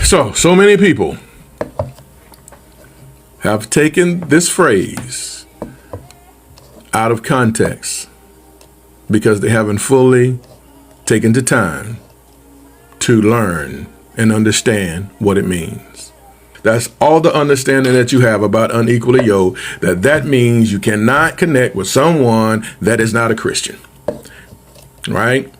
So many people have taken this phrase out of context because they haven't fully taken the time to learn and understand what it means. That's all the understanding that you have about unequally yoked, that means you cannot connect with someone that is not a Christian, right?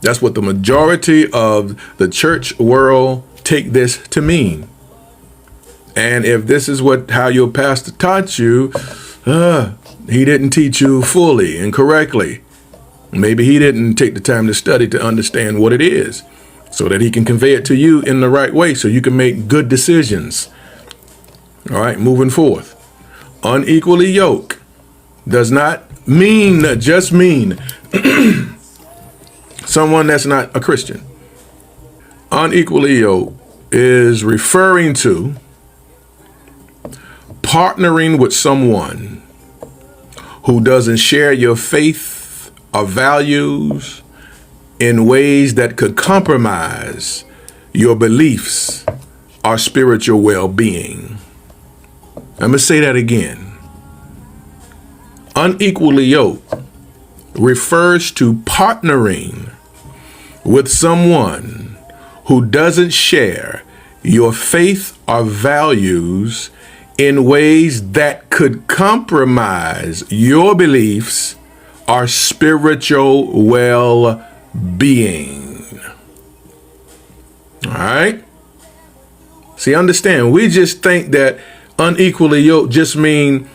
That's what the majority of the church world take this to mean. And if this is how your pastor taught you, he didn't teach you fully and correctly. Maybe he didn't take the time to study to understand what it is so that he can convey it to you in the right way so you can make good decisions. All right, moving forth. Unequally yoked does not just mean someone that's not a Christian. Unequally yoked is referring to partnering with someone who doesn't share your faith or values in ways that could compromise your beliefs or spiritual well-being. I'm going to say that again. Unequally yoked refers to partnering with someone who doesn't share your faith or values in ways that could compromise your beliefs or spiritual well-being. All right? See, understand, we just think that unequally yoked just mean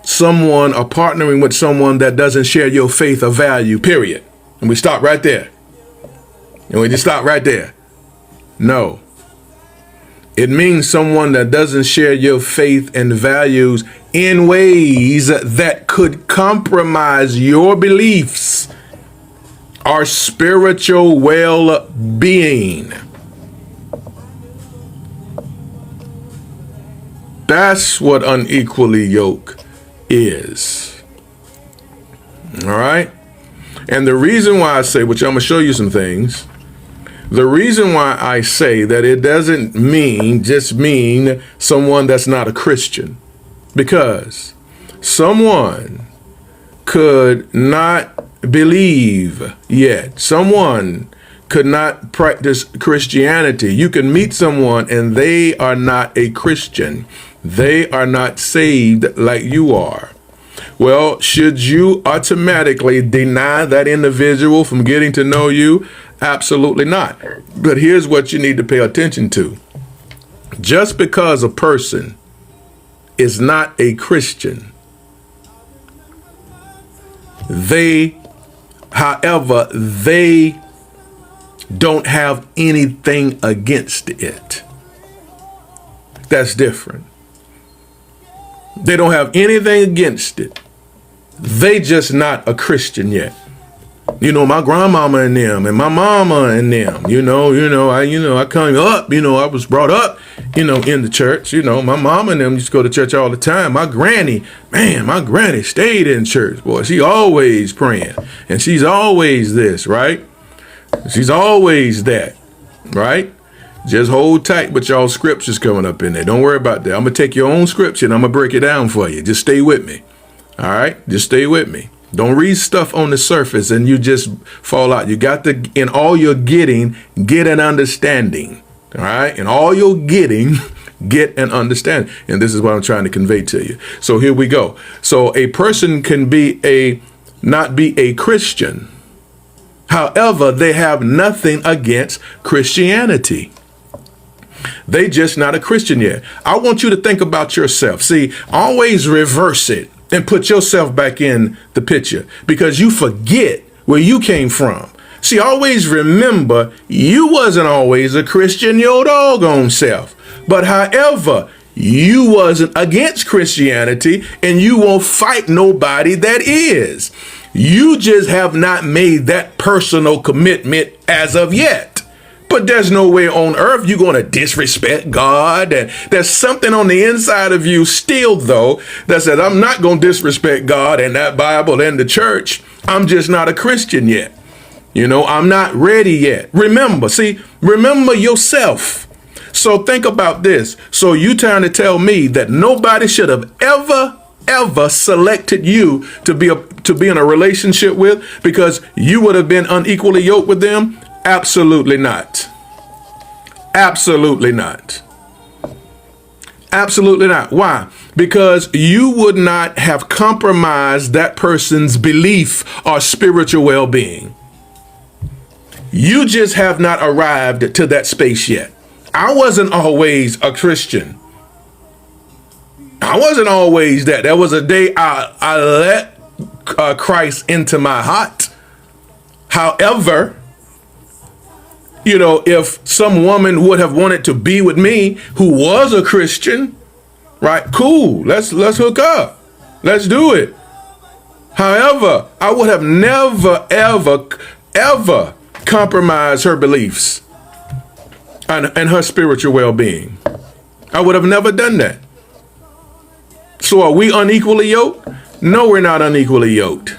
someone or partnering with someone that doesn't share your faith or value, period. And we stop right there. And we just stop right there. No. It means someone that doesn't share your faith and values in ways that could compromise your beliefs or spiritual well-being. That's what unequally yoked is. All right? And the reason why I say, which I'm going to show you some things, the reason why I say that it doesn't just mean someone that's not a Christian, because someone could not believe yet. Someone could not practice Christianity. You can meet someone and they are not a Christian. They are not saved like you are. Well, should you automatically deny that individual from getting to know you? Absolutely not. But here's what you need to pay attention to. Just because a person is not a Christian, however, they don't have anything against it. That's different. They don't have anything against it. They just not a Christian yet. You know, my grandmama and them, and my mama and them, I come up, I was brought up, in the church. My mama and them used to go to church all the time. My granny stayed in church. Boy, she always praying. And she's always this, right? She's always that, right? Just hold tight with y'all scriptures coming up in there. Don't worry about that. I'm going to take your own scripture and I'm going to break it down for you. Just stay with me. All right? Just stay with me. Don't read stuff on the surface and you just fall out. You got to, in all you're getting, get an understanding. All right? In all you're getting, get an understanding. And this is what I'm trying to convey to you. So here we go. So a person can not be a Christian. However, they have nothing against Christianity. They just not a Christian yet. I want you to think about yourself. See, always reverse it and put yourself back in the picture because you forget where you came from. See, always remember you wasn't always a Christian your doggone self. But however, you wasn't against Christianity and you won't fight nobody that is. You just have not made that personal commitment as of yet. But there's no way on earth you're going to disrespect God. And there's something on the inside of you still, though, that says, I'm not going to disrespect God and that Bible and the church. I'm just not a Christian yet. I'm not ready yet. Remember yourself. So think about this. So you trying to tell me that nobody should have ever selected you to be in a relationship with because you would have been unequally yoked with them? Absolutely not. Absolutely not. Absolutely not. Why? Because you would not have compromised that person's belief or spiritual well-being. You just have not arrived to that space yet. I wasn't always a Christian. I wasn't always that. There was a day I let Christ into my heart. However, if some woman would have wanted to be with me who was a Christian, right? Cool. Let's hook up. Let's do it. However, I would have never, ever compromised her beliefs and her spiritual well-being. I would have never done that. So are we unequally yoked? No, we're not unequally yoked.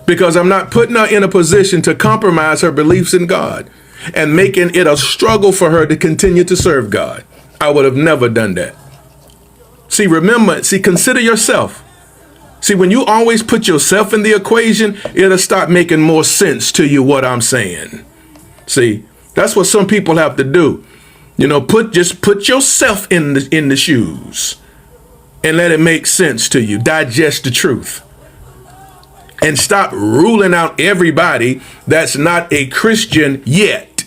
Because I'm not putting her in a position to compromise her beliefs in God and making it a struggle for her to continue to serve God. I would have never done that. Consider yourself. See, when you always put yourself in the equation, it'll start making more sense to you what I'm saying. See, that's what some people have to do. Just put yourself in the shoes and let it make sense to you. Digest the truth. And stop ruling out everybody that's not a Christian yet.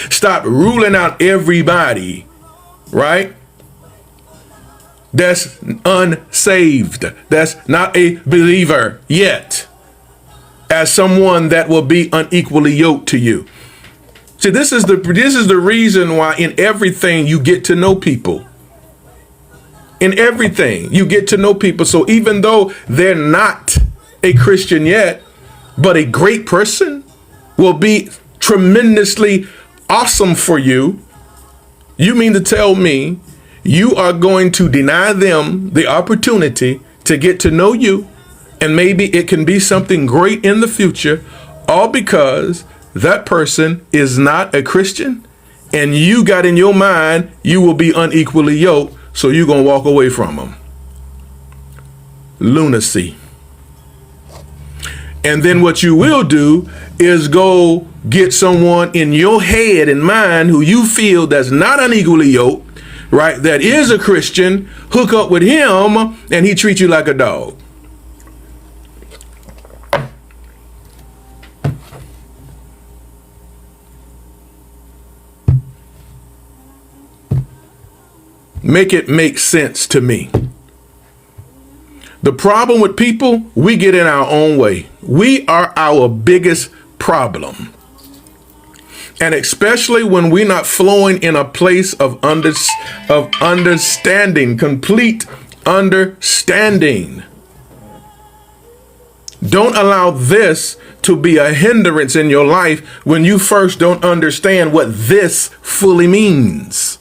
Stop ruling out everybody, right? That's unsaved. That's not a believer yet. As someone that will be unequally yoked to you. See, this is the reason why in everything you get to know people. In everything you get to know people. So even though they're not a Christian yet, but a great person will be tremendously awesome for you. You mean to tell me you are going to deny them the opportunity to get to know you, and maybe it can be something great in the future, all because that person is not a Christian, and you got in your mind you will be unequally yoked, so you're going to walk away from them. Lunacy. And then what you will do is go get someone in your head and mind who you feel that's not unequally yoked, right? That is a Christian, hook up with him, and he treats you like a dog. Make it make sense to me. The problem with people, we get in our own way. We are our biggest problem. And especially when we're not flowing in a place of understanding, complete understanding. Don't allow this to be a hindrance in your life when you first don't understand what this fully means.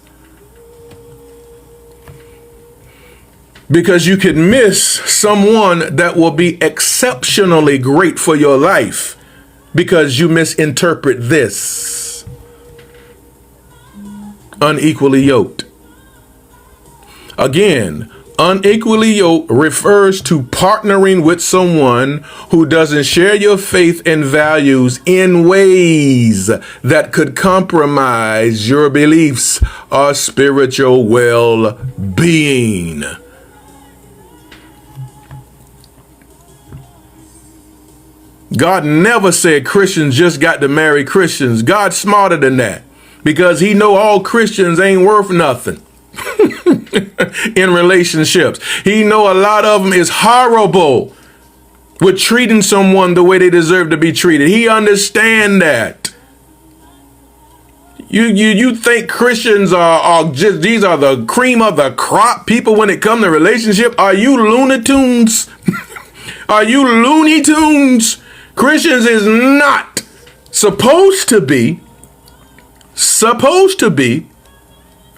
Because you could miss someone that will be exceptionally great for your life because you misinterpret this. Unequally yoked. Again, unequally yoked refers to partnering with someone who doesn't share your faith and values in ways that could compromise your beliefs or spiritual well-being. God never said Christians just got to marry Christians. God's smarter than that because he know all Christians ain't worth nothing in relationships. He know a lot of them is horrible with treating someone the way they deserve to be treated. He understand that. You think Christians are just, these are the cream of the crop people when it comes to relationship? Are you Looney Tunes? Are you Looney Tunes? Christians is not supposed to be,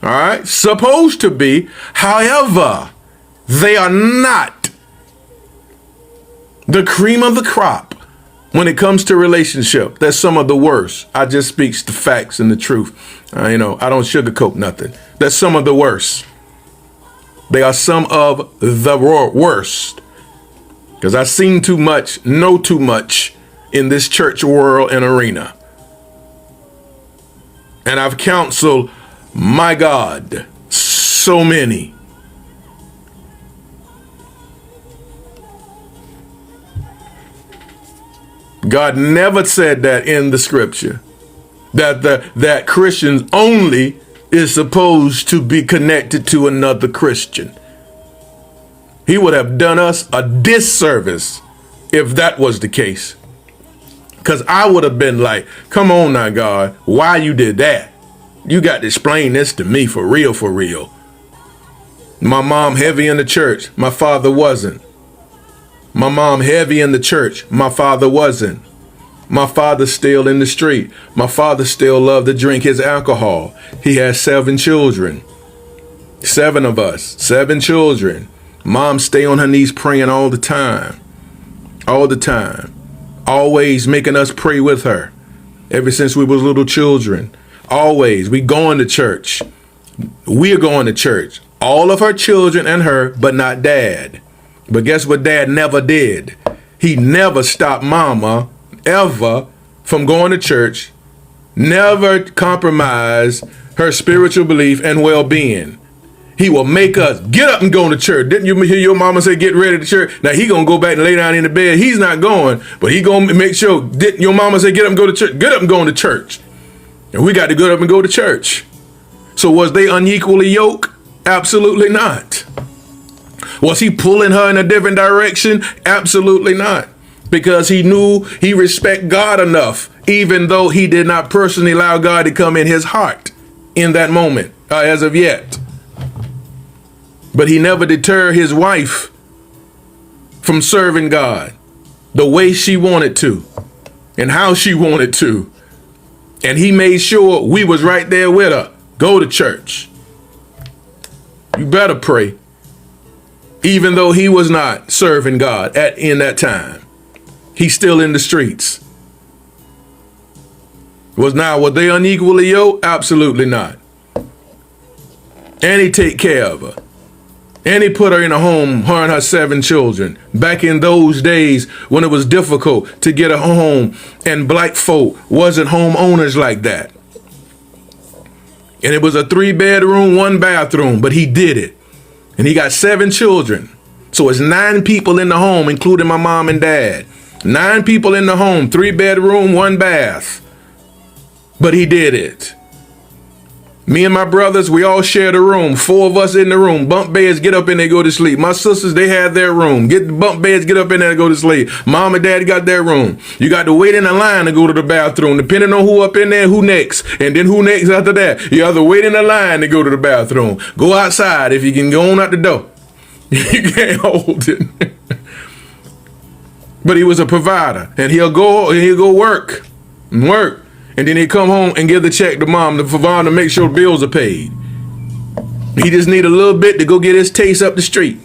all right, supposed to be. However, they are not the cream of the crop When it comes to relationship, that's some of the worst. I just speaks the facts and the truth. I don't sugarcoat nothing. That's some of the worst. They are some of the worst. Because I've seen too much, know too much in this church world and arena. And I've counseled, my God, so many. God never said that in the scripture, that Christians only is supposed to be connected to another Christian. He would have done us a disservice if that was the case. Because I would have been like, come on now, God, why you did that? You got to explain this to me for real, for real. My mom heavy in the church. My father wasn't. My mom heavy in the church. My father wasn't. My father's still in the street. My father still loved to drink his alcohol. He has 7 children. 7 of us. 7 children. Mom stay on her knees praying all the time. All the time. Always making us pray with her. Ever since we was little children. Always. We going to church. We're going to church. All of her children and her, but not Dad. But guess what Dad never did? He never stopped Mama ever from going to church. Never compromised her spiritual belief and well-being. He will make us get up and go to church. Didn't you hear your mama say get ready to church? Now he gonna go back and lay down in the bed. He's not going, but he gonna make sure. Didn't your mama say get up and go to church? Get up and go to church. And we got to get up and go to church. So was they unequally yoked? Absolutely not. Was he pulling her in a different direction? Absolutely not. Because he knew he respect God enough, even though he did not personally allow God to come in his heart in that moment, as of yet. But he never deterred his wife from serving God the way she wanted to and how she wanted to. And he made sure we was right there with her. Go to church. You better pray. Even though he was not serving God in that time. He's still in the streets. Were they unequally yoked? Absolutely not. And he take care of her. And he put her in a home, her and her 7 children. Back in those days when it was difficult to get a home and black folk wasn't homeowners like that. And it was a 3-bedroom, 1 bathroom, but he did it. And he got 7 children. So it's 9 people in the home, including my mom and dad. 9 people in the home, 3-bedroom, 1 bath. But he did it. Me and my brothers, we all shared a room. 4 of us in the room. Bunk beds, get up in there, go to sleep. My sisters, they had their room. Get the bunk beds, get up in there, go to sleep. Mom and dad got their room. You got to wait in a line to go to the bathroom, depending on who up in there, who next. And then who next after that. You have to wait in a line to go to the bathroom. Go outside if you can go on out the door. You can't hold it. But he was a provider. And he'll go work. And then he come home and give the check to mom for mom to make sure the bills are paid. He just need a little bit to go get his taste up the street.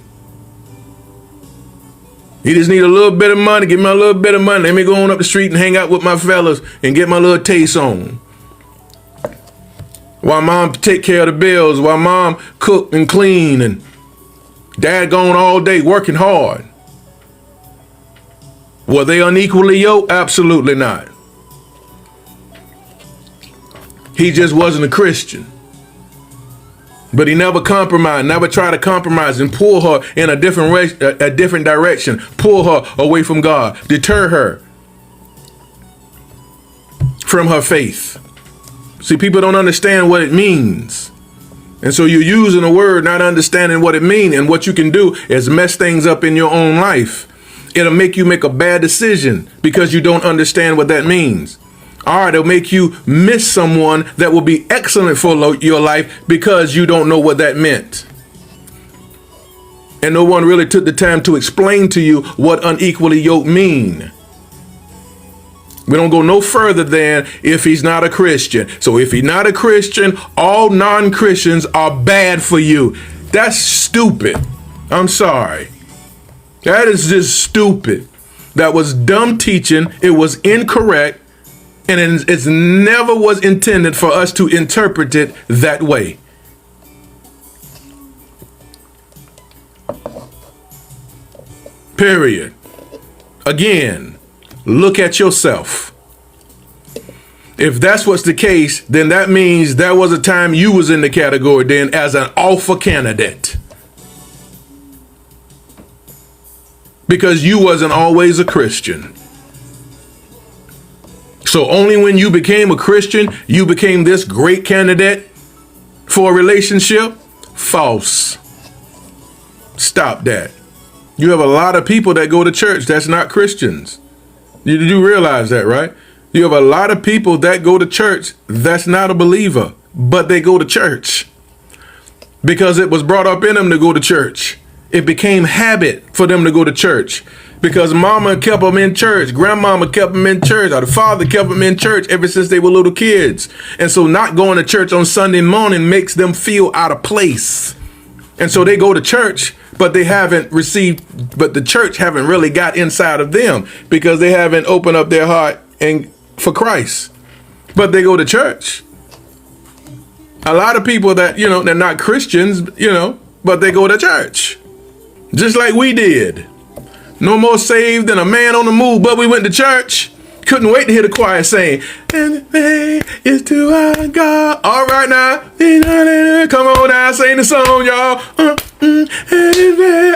He just need a little bit of money. Give me a little bit of money. Let me go on up the street and hang out with my fellas and get my little taste on. While mom take care of the bills, while mom cook and clean, and dad gone all day working hard. Were they unequally yoked? Absolutely not. He just wasn't a Christian. But he never compromised, never tried to compromise and pull her in a different direction, pull her away from God, deter her from her faith. See, people don't understand what it means. And so you're using a word, not understanding what it means. And what you can do is mess things up in your own life. It'll make you make a bad decision because you don't understand what that means. Or it'll make you miss someone that will be excellent for your life because you don't know what that meant. And no one really took the time to explain to you what unequally yoked mean. We don't go no further than if he's not a Christian. So if he's not a Christian, all non-Christians are bad for you. That's stupid. I'm sorry. That is just stupid. That was dumb teaching. It was incorrect. And it's never was intended for us to interpret it that way. Period. Again, look at yourself. If that's what's the case, then that means there was a time you was in the category then as an alpha candidate. Because you wasn't always a Christian. So only when you became a Christian, you became this great candidate for a relationship? False. Stop that. You have a lot of people that go to church that's not Christians. You do realize that, right? You have a lot of people that go to church that's not a believer, but they go to church because it was brought up in them to go to church. It became habit for them to go to church because mama kept them in church, grandmama kept them in church, or the father kept them in church ever since they were little kids. And so not going to church on Sunday morning makes them feel out of place. And so they go to church, but they haven't received, but the church haven't really got inside of them because they haven't opened up their heart and for Christ. But they go to church. A lot of people that, they're not Christians, but they go to church. Just like we did. No more saved than a man on the move, but we went to church. Couldn't wait to hear the choir saying, and the way is to our God. All right now. Come on now, sing the song, y'all.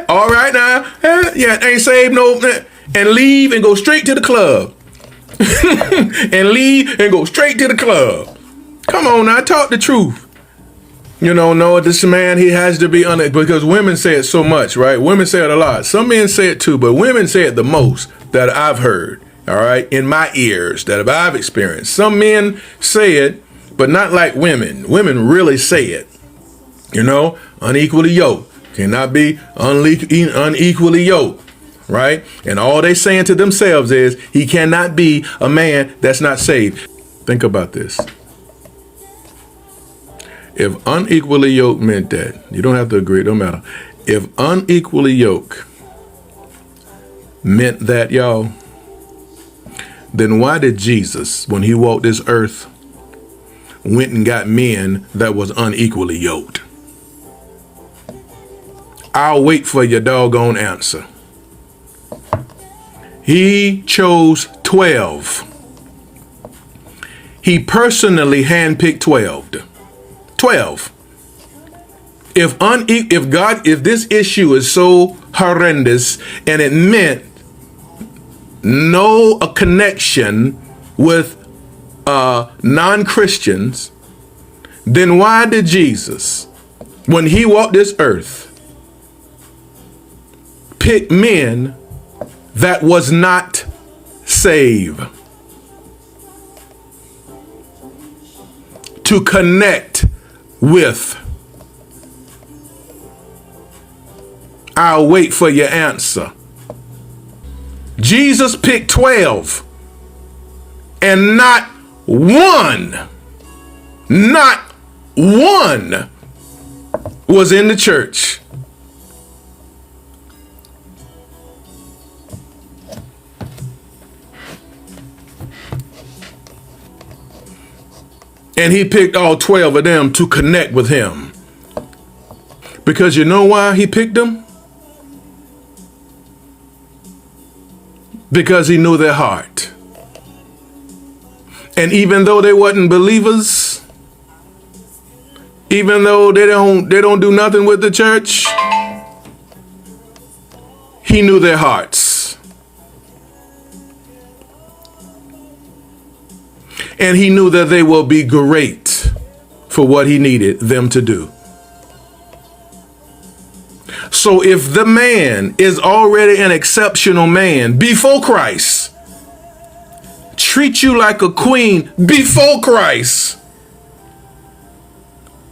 All right now. Yeah, ain't saved no. And leave and go straight to the club. And leave and go straight to the club. Come on now, talk the truth. No, this man, he has to be honest because women say it so much, right? Women say it a lot. Some men say it too, but women say it the most that I've heard. All right, in my ears that I've experienced. Some men say it, but not like women. Women really say it. Unequally yoked. Cannot be unequally yoked. Right? And all they saying to themselves is he cannot be a man that's not saved. Think about this. If unequally yoked meant that, you don't have to agree, it don't matter. If unequally yoked meant that, y'all, then why did Jesus, when he walked this earth, went and got men that was unequally yoked? I'll wait for your doggone answer. He chose 12. He personally handpicked 12. 12. If this issue is so horrendous and it meant no connection with non-Christians, then why did Jesus, when he walked this earth, pick men that was not saved to connect with? I'll wait for your answer. Jesus picked 12 and not one was in the church. And he picked all 12 of them to connect with him. Because you know why he picked them? Because he knew their heart. And even though they wasn't believers, even though they don't do nothing with the church, he knew their hearts. And he knew that they will be great for what he needed them to do. So if the man is already an exceptional man before Christ, treat you like a queen before Christ,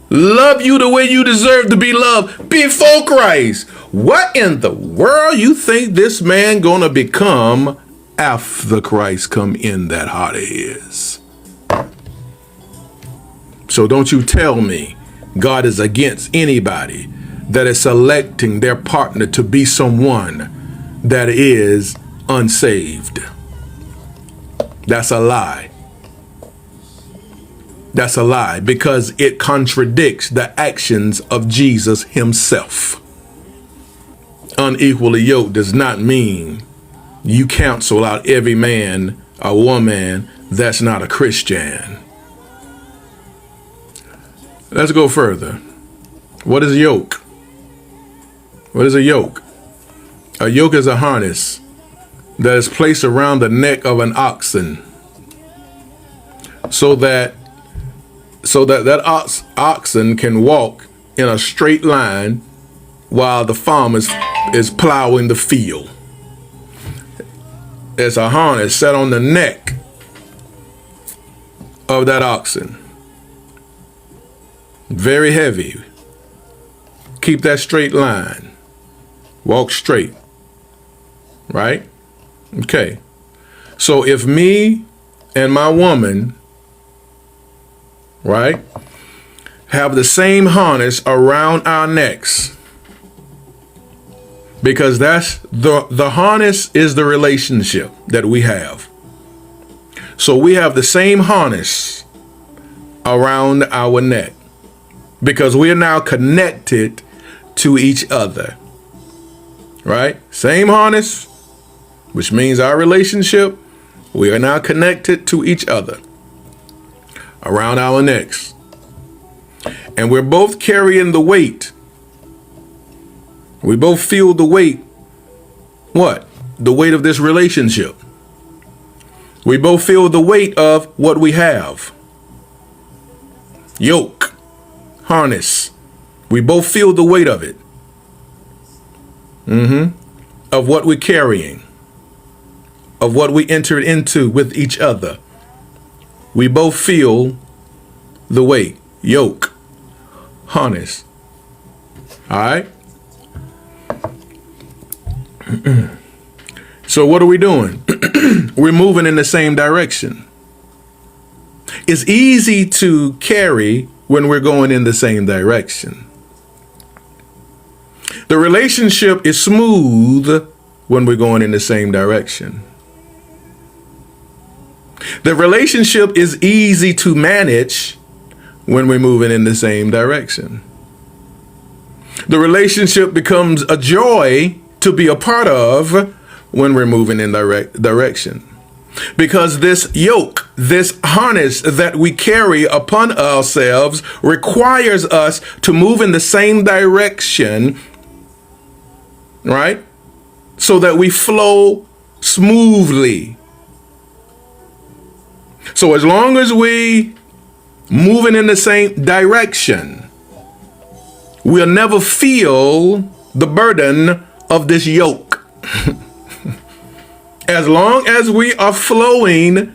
love you the way you deserve to be loved before Christ, what in the world you think this man gonna become after Christ come in that heart of his? So don't you tell me God is against anybody that is selecting their partner to be someone that is unsaved. That's a lie. That's a lie, because it contradicts the actions of Jesus himself. Unequally yoked does not mean you cancel out every man or woman that's not a Christian. Let's go further. What is a yoke? What is a yoke? A yoke is a harness that is placed around the neck of an oxen so that oxen can walk in a straight line while the farmer is plowing the field. There's a harness set on the neck of that oxen. Very heavy. Keep that straight line. Walk straight. Right? Okay. So if me and my woman, right, have the same harness around our necks, because that's the harness is the relationship that we have. So we have the same harness around our neck because we are now connected to each other, right? Same harness, which means our relationship, we are now connected to each other around our necks. And we're both carrying the weight. We both feel the weight. What? The weight of this relationship. We both feel the weight of what we have. Yoke, harness. We both feel the weight of it. Of what we're carrying. Of what we entered into with each other. We both feel the weight. Yoke, harness. All right? So what are we doing? We're moving in the same direction. It's easy to carry when we're going in the same direction. The relationship is smooth when we're going in the same direction. The relationship is easy to manage when we're moving in the same direction. The relationship becomes a joy to be a part of when we're moving in direction. Because this yoke, this harness that we carry upon ourselves requires us to move in the same direction, right? So that we flow smoothly. So as long as we moving in the same direction, we'll never feel the burden of this yoke. As long as we are flowing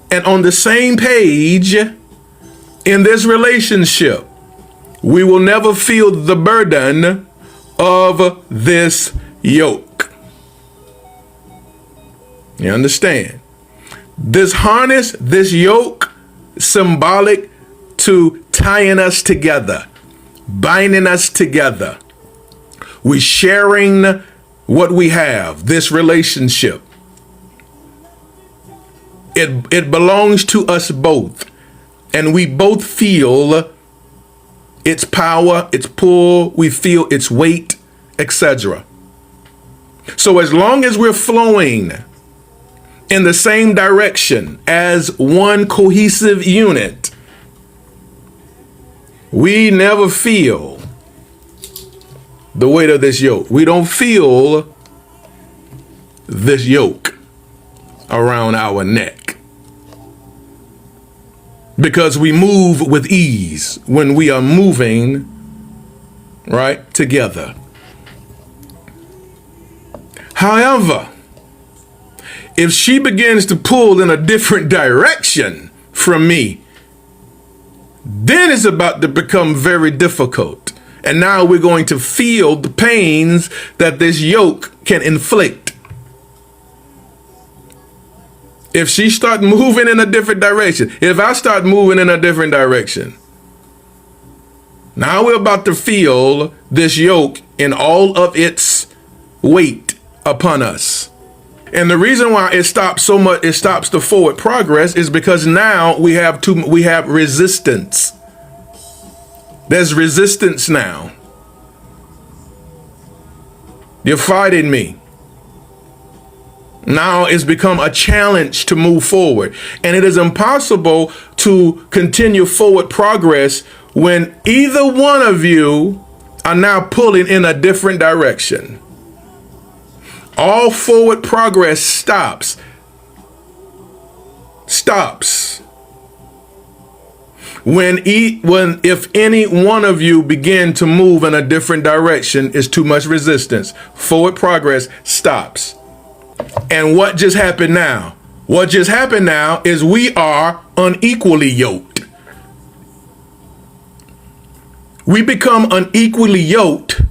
and on the same page in this relationship, we will never feel the burden of this yoke. You understand? This harness, this yoke, symbolic to tying us together, binding us together. We're sharing what we have, this relationship. It belongs to us both, and we both feel its power, its pull, we feel its weight, etc. So as long as we're flowing in the same direction as one cohesive unit, we never feel the weight of this yoke. We don't feel this yoke around our neck because we move with ease when we are moving right together. However, if she begins to pull in a different direction from me, then it's about to become very difficult. And now we're going to feel the pains that this yoke can inflict. If she starts moving in a different direction, if I start moving in a different direction, now we're about to feel this yoke in all of its weight upon us. And the reason why it stops so much, it stops the forward progress, is because now we have resistance. There's resistance now. You're fighting me. Now it's become a challenge to move forward. And it is impossible to continue forward progress when either one of you are now pulling in a different direction. All forward progress stops. When if any one of you begin to move in a different direction, is too much resistance. Forward progress stops. And what just happened now? What just happened now is we are unequally yoked. We become unequally yoked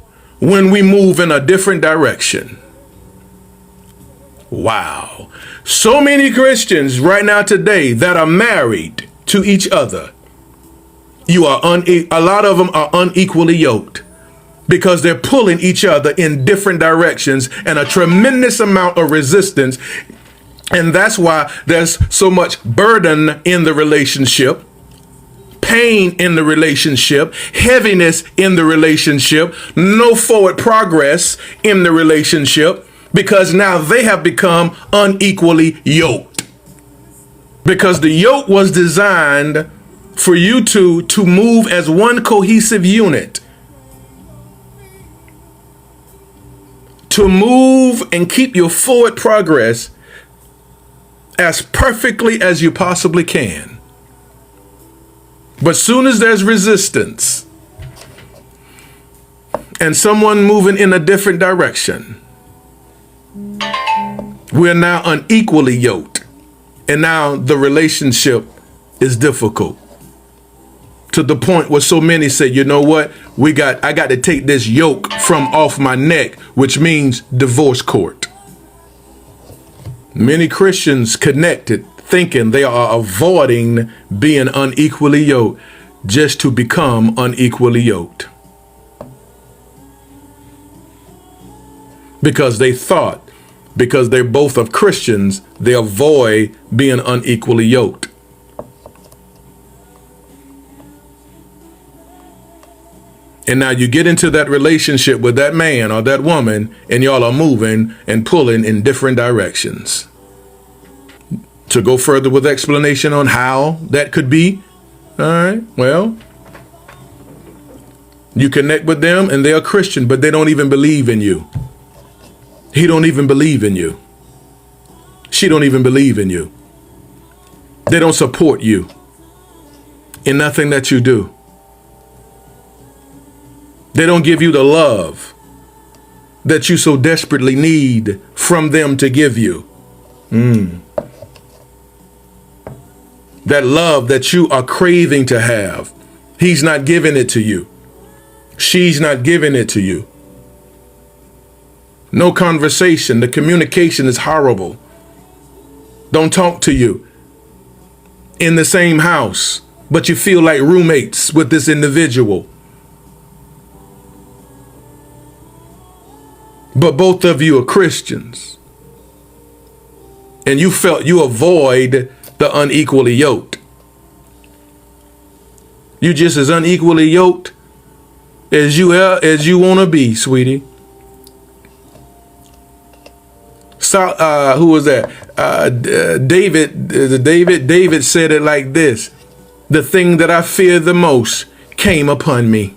when we move in a different direction. Wow. So many Christians right now today that are married to each other, a lot of them are unequally yoked because they're pulling each other in different directions and a tremendous amount of resistance. And that's why there's so much burden in the relationship, pain in the relationship, heaviness in the relationship, no forward progress in the relationship, because now they have become unequally yoked. Because the yoke was designed for you to move as one cohesive unit. To move and keep your forward progress as perfectly as you possibly can. But soon as there's resistance and someone moving in a different direction, we're now unequally yoked. And now the relationship is difficult. To the point where so many say, you know what? I got to take this yoke from off my neck, which means divorce court. Many Christians connected thinking they are avoiding being unequally yoked just to become unequally yoked. Because they thought, because they're both of Christians, they avoid being unequally yoked. And now you get into that relationship with that man or that woman, and y'all are moving and pulling in different directions. To go further with explanation on how that could be, all right, well, you connect with them and they're Christian, but they don't even believe in you. He don't even believe in you. She don't even believe in you. They don't support you in nothing that you do. They don't give you the love that you so desperately need from them to give you. That love that you are craving to have. He's not giving it to you. She's not giving it to you. No conversation. The communication is horrible. Don't talk to you in the same house, but you feel like roommates with this individual. But both of you are Christians. And you felt you avoid the unequally yoked. You just as unequally yoked as you want to be, sweetie. So, who was that? David said it like this: the thing that I feared the most came upon me.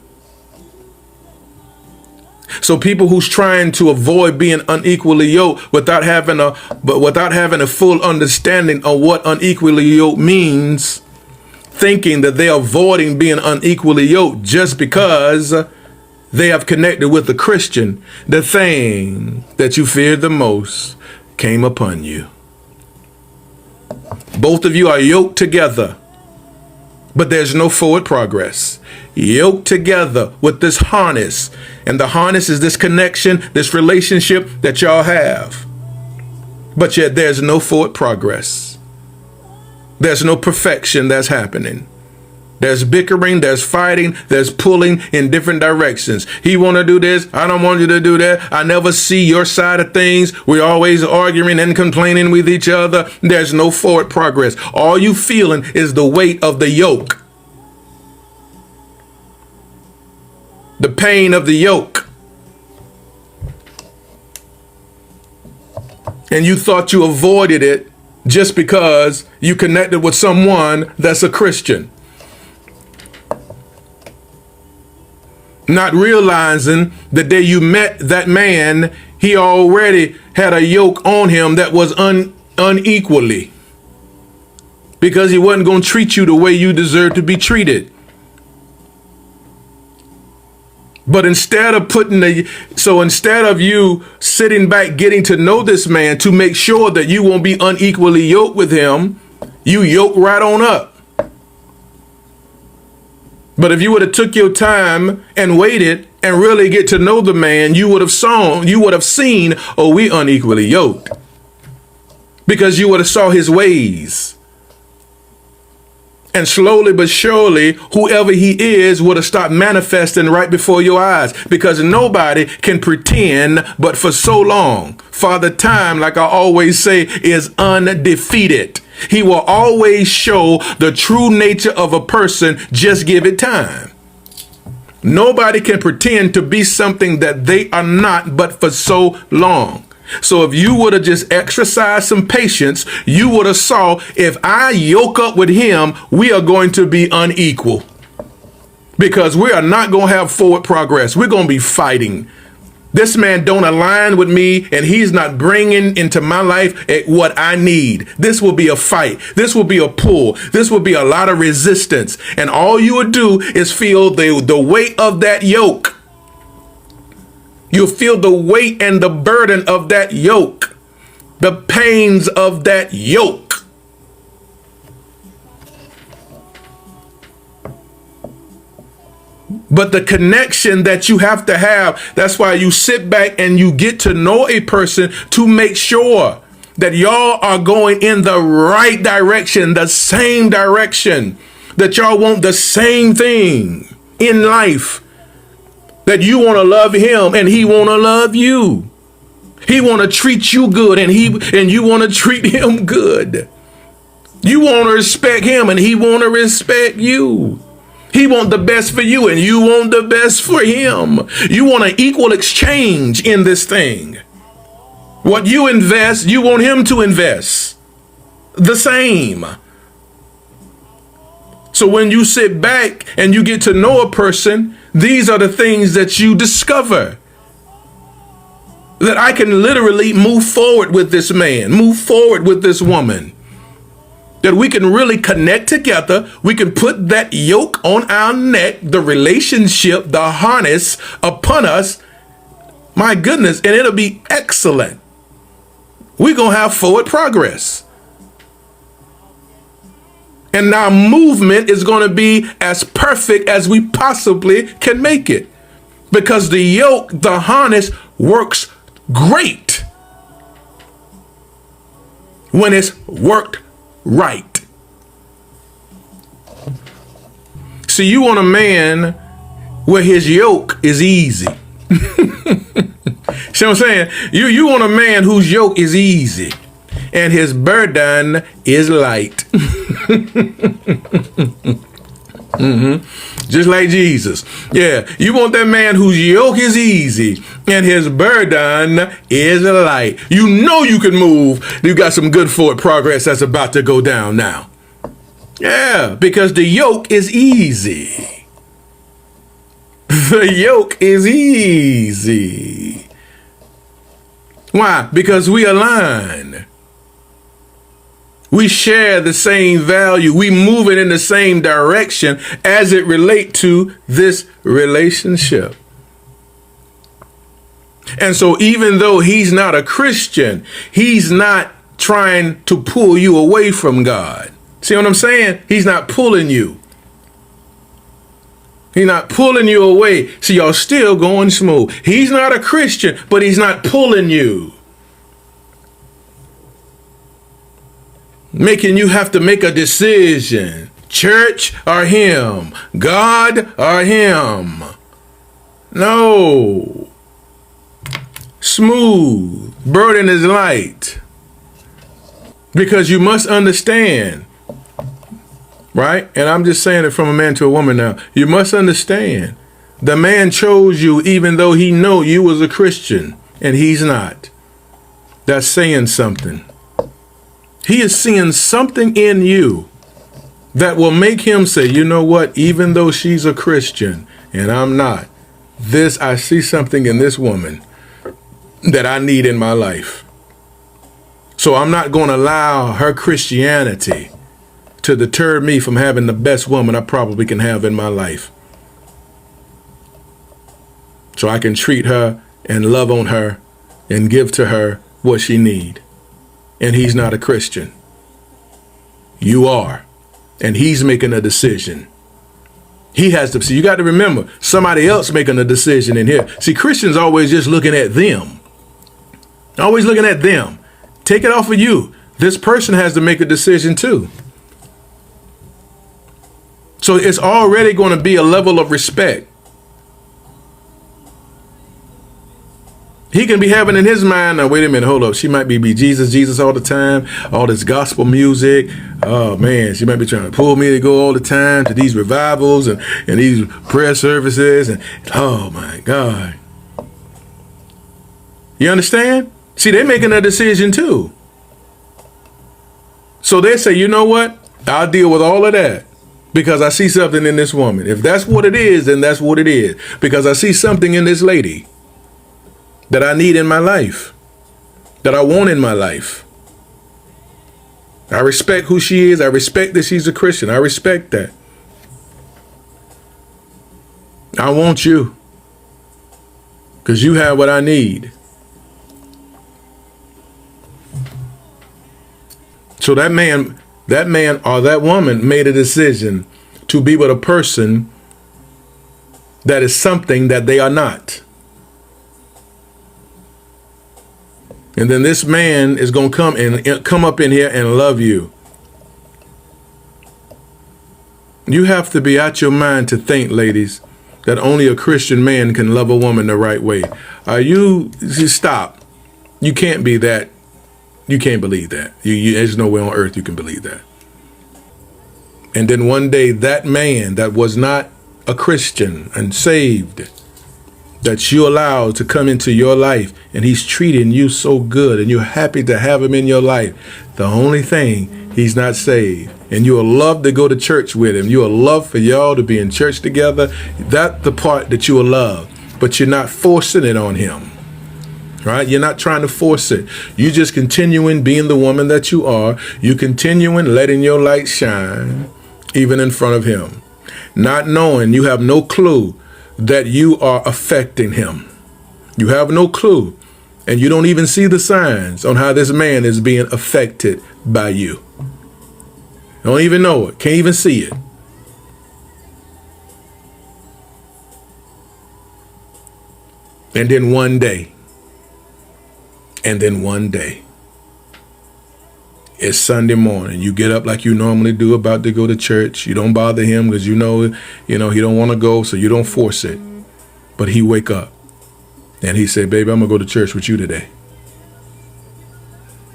So people who's trying to avoid being unequally yoked without having a full understanding of what unequally yoked means, thinking that they're avoiding being unequally yoked just because they have connected with a Christian, the thing that you feared the most came upon you. Both of you are yoked together, but there's no forward progress. Yoked together with this harness. And the harness is this connection, this relationship that y'all have. But yet there's no forward progress. There's no perfection that's happening. There's bickering, there's fighting, there's pulling in different directions. He want to do this. I don't want you to do that. I never see your side of things. We're always arguing and complaining with each other. There's no forward progress. All you feeling is the weight of the yoke. The pain of the yoke. And you thought you avoided it just because you connected with someone that's a Christian. Not realizing the day you met that man, he already had a yoke on him that was unequally. Because he wasn't going to treat you the way you deserve to be treated. But instead of instead of you sitting back, getting to know this man to make sure that you won't be unequally yoked with him, you yoke right on up. But if you would have took your time and waited and really get to know the man, you would have seen, oh, we unequally yoked. Because you would have saw his ways. And slowly but surely, whoever he is would have stopped manifesting right before your eyes, because nobody can pretend but for so long. Father Time, like I always say, is undefeated. He will always show the true nature of a person. Just give it time. Nobody can pretend to be something that they are not but for so long. So if you would have just exercised some patience, you would have saw, if I yoke up with him, we are going to be unequal. Because we are not going to have forward progress. We're going to be fighting. This man don't align with me, and he's not bringing into my life what I need. This will be a fight. This will be a pull. This will be a lot of resistance. And all you would do is feel the weight of that yoke. You'll feel the weight and the burden of that yoke, the pains of that yoke. But the connection that you have to have, that's why you sit back and you get to know a person to make sure that y'all are going in the right direction, the same direction, that y'all want the same thing in life. That you want to love him and he want to love you. He want to treat you good and you want to treat him good. You want to respect him and he want to respect you. He want the best for you and you want the best for him. You want an equal exchange in this thing. What you invest, you want him to invest the same. So when you sit back and you get to know a person, these are the things that you discover. That I can literally move forward with this man, move forward with this woman. That we can really connect together. We can put that yoke on our neck, the relationship, the harness upon us. My goodness, and it'll be excellent. We're going to have forward progress. And our movement is going to be as perfect as we possibly can make it. Because the yoke, the harness, works great when it's worked right. See, you want a man where his yoke is easy. See what I'm saying? You want a man whose yoke is easy and his burden is light. Just like Jesus. Yeah, you want that man whose yoke is easy and his burden is light. You know you can move. You got some good forward progress that's about to go down now. Yeah, because the yoke is easy. The yoke is easy. Why? Because we align. We share the same value. We move it in the same direction as it relates to this relationship. And so even though he's not a Christian, he's not trying to pull you away from God. See what I'm saying? He's not pulling you. He's not pulling you away. See, y'all still going smooth. He's not a Christian, but he's not pulling you. Making you have to make a decision church or him, God or him. No. Smooth. Burden is light. Because you must understand, right? And I'm just saying it from a man to a woman now. You must understand. The man chose you even though he know you was a Christian and he's not. That's saying something. He is seeing something in you that will make him say, you know what? Even though she's a Christian and I'm not, I see something in this woman that I need in my life. So I'm not going to allow her Christianity to deter me from having the best woman I probably can have in my life. So I can treat her and love on her and give to her what she need. And he's not a Christian. You are. And he's making a decision. He has to see. You got to remember, somebody else making a decision in here. See, Christians always just looking at them. Always looking at them. Take it off of you. This person has to make a decision too. So it's already going to be a level of respect. He can be having in his mind, now wait a minute, hold up. She might be Jesus all the time, all this gospel music. Oh man, she might be trying to pull me to go all the time to these revivals and these prayer services. And oh my God. You understand? See, they're making a decision too. So they say, you know what? I'll deal with all of that because I see something in this woman. If that's what it is, then that's what it is. Because I see something in this lady that I need in my life, that I want in my life. I respect who she is. I respect that she's a Christian. I respect that. I want you because you have what I need. So that man or that woman made a decision to be with a person that is something that they are not. And then this man is going to come up in here and love you. You have to be out your mind to think, ladies, that only a Christian man can love a woman the right way. Stop. You can't be that. You can't believe that. There's no way on earth you can believe that. And then one day that man that was not a Christian and saved, that you allowed to come into your life and he's treating you so good and you're happy to have him in your life. The only thing, he's not saved. And you will love to go to church with him. You will love for y'all to be in church together. That's the part that you will love. But you're not forcing it on him. Right? You're not trying to force it. You just continuing being the woman that you are. You continuing letting your light shine even in front of him. Not knowing, you have no clue that you are affecting him. You have no clue. And you don't even see the signs on how this man is being affected by you. Don't even know it. Can't even see it. And then one day, it's Sunday morning. You get up like you normally do, about to go to church. You don't bother him because you know he don't want to go, so you don't force it. But he wake up and he said, baby, I'm going to go to church with you today.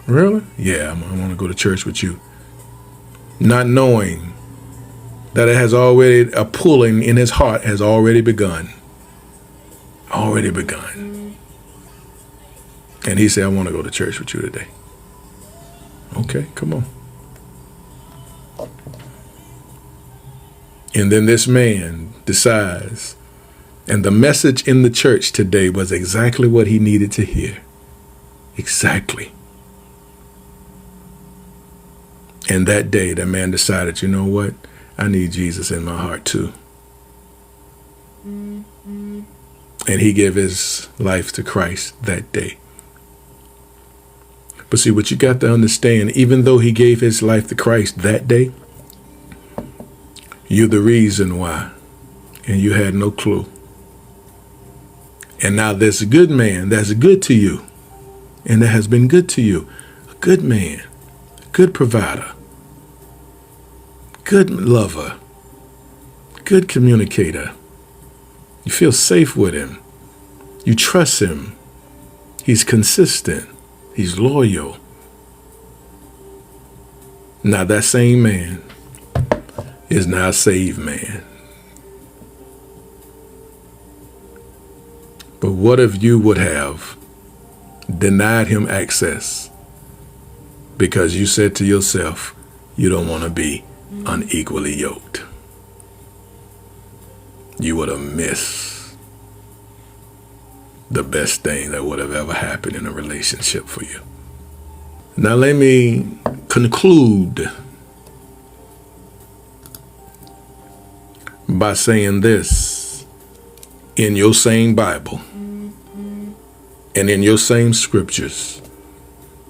Really? Yeah, I want to go to church with you. Not knowing that it has already, a pulling in his heart has already begun. Already begun. And he said, I want to go to church with you today. Okay, come on. And then this man decides, and the message in the church today was exactly what he needed to hear. Exactly. And that day, that man decided, you know what? I need Jesus in my heart too. And he gave his life to Christ that day. But see, what you got to understand, even though he gave his life to Christ that day, you're the reason why. And you had no clue. And now there's a good man that's good to you. And that has been good to you. A good man. A good provider. good lover, good communicator. You feel safe with him. You trust him. He's consistent. He's loyal. Now that same man is now a saved man. But what if you would have denied him access because you said to yourself, you don't want to be unequally yoked? You would have missed the best thing that would have ever happened in a relationship for you. Now let me conclude by saying this. In your same Bible and in your same scriptures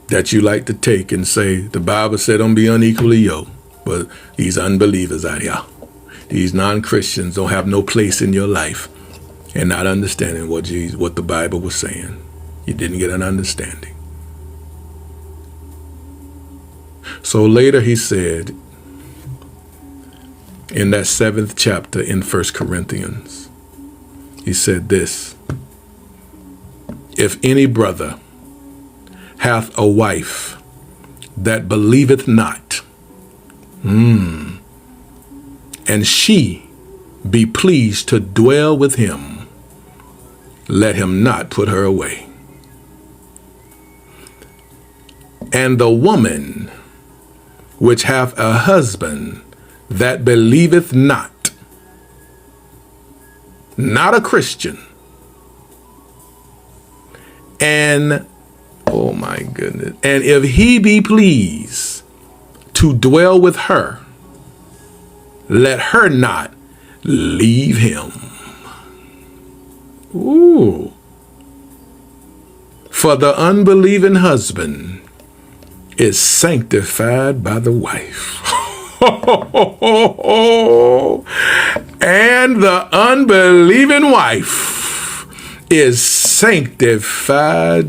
that you like to take and say, the Bible said don't be unequally yoked, but these unbelievers out here, these non-Christians don't have no place in your life, and not understanding what the Bible was saying. You didn't get an understanding. So later he said in that 7th chapter in 1 Corinthians, he said this: if any brother hath a wife that believeth not, and she be pleased to dwell with him, let him not put her away. And the woman which hath a husband that believeth not a Christian, and oh my goodness, and if he be pleased to dwell with her, let her not leave him. Ooh. For the unbelieving husband is sanctified by the wife. And the unbelieving wife is sanctified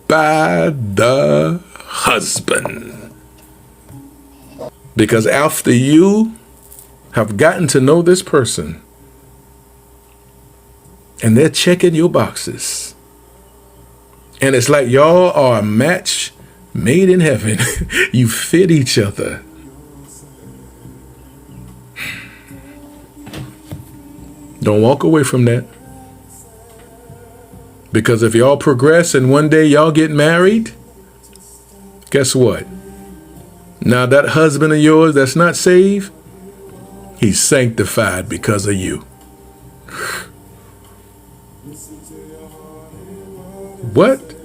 by the husband. Because after you have gotten to know this person and they're checking your boxes, and it's like y'all are a match made in heaven. You fit each other. Don't walk away from that. Because if y'all progress and one day y'all get married, guess what? Now that husband of yours that's not saved, he's sanctified because of you. What?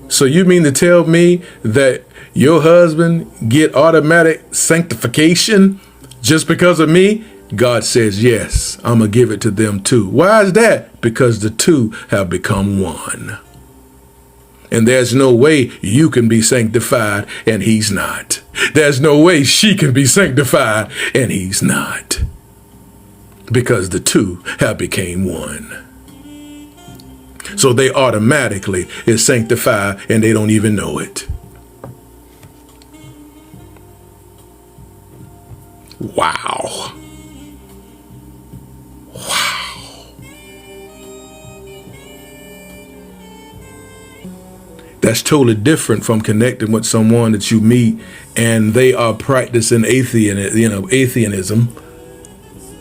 So you mean to tell me that your husband get automatic sanctification just because of me? God says, yes, I'm going to give it to them too. Why is that? Because the two have become one. And there's no way you can be sanctified and he's not. There's no way she can be sanctified and he's not. Because the two have become one. So they automatically is sanctified and they don't even know it. Wow. Wow. That's totally different from connecting with someone that you meet and they are practicing atheism.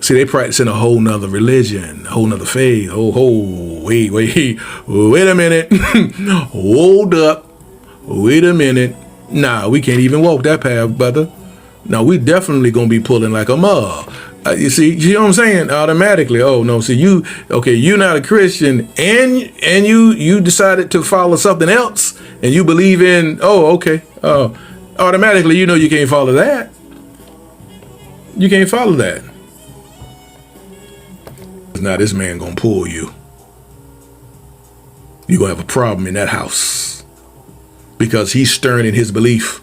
See, they practicing a whole nother religion, a whole nother faith. Wait a minute. Hold up. Wait a minute. Nah, we can't even walk that path, brother. Now, we definitely going to be pulling like a mug. You know what I'm saying? Automatically. Oh, no. See, you're not a Christian and you decided to follow something else and you believe in, automatically, you can't follow that. You can't follow that. Now this man gonna pull you. You're gonna have a problem in that house because he's stern in his belief.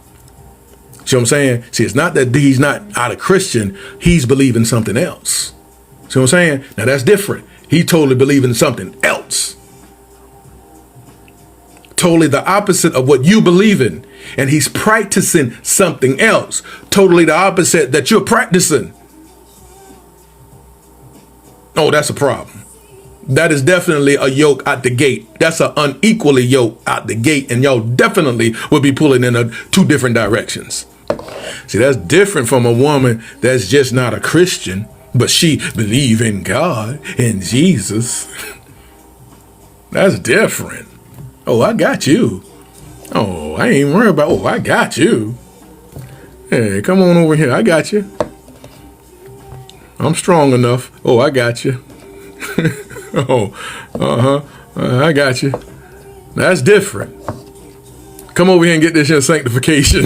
See what I'm saying? See, it's not that he's not out of Christian, he's believing something else. See what I'm saying? Now that's different. He totally believing something else. Totally the opposite of what you believe in. And he's practicing something else. Totally the opposite that you're practicing. Oh, that's a problem. That is definitely a yoke out the gate. That's an unequally yoke out the gate, and y'all definitely will be pulling in two different directions. See, that's different from a woman that's just not a Christian, but she believe in God and Jesus. That's different. Oh, I got you. Oh, I ain't worried about, oh, I got you. Hey, come on over here. I got you. I'm strong enough. Oh, I got you. I got you. That's different. Come over here and get this your sanctification.